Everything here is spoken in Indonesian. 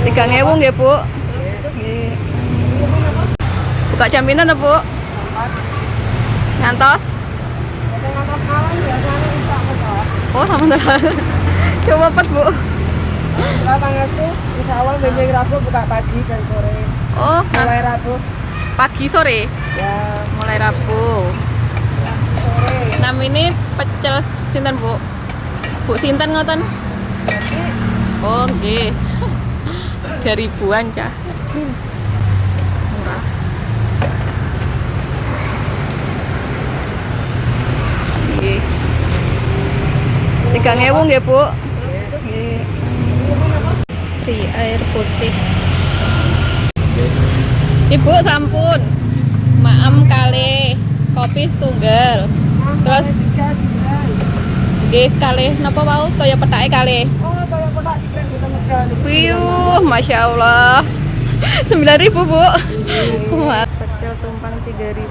3.000 nggih, Bu. Nggih. Buka jaminan apa, Bu? Ngantos? Ngantos malam biasanya bisa ngantos. Oh, sama tenan. Coba pet, Bu. Kalau Pangestu, insya Allah Minggu Rabu buka pagi dan sore. Oh, Mulai Rabu, pagi sore. ya Mulai Rabu. sore. Nam ini pecel sinten, Bu? Bu sinten ngoten? Oh, nggih. 3.000-an cah. Murah. Nggih. 3.000 nggih, Bu. Nggih. Di air putih. Ibu sampun. Maem kali kopi setunggal. Terus nggih kalih napa wau kaya petake kalih. Oh, kayak kotak ikan kita megang. Wiyuh, Masya Allah. 9.000, Bu. Wah, pecel tumpang 3.000.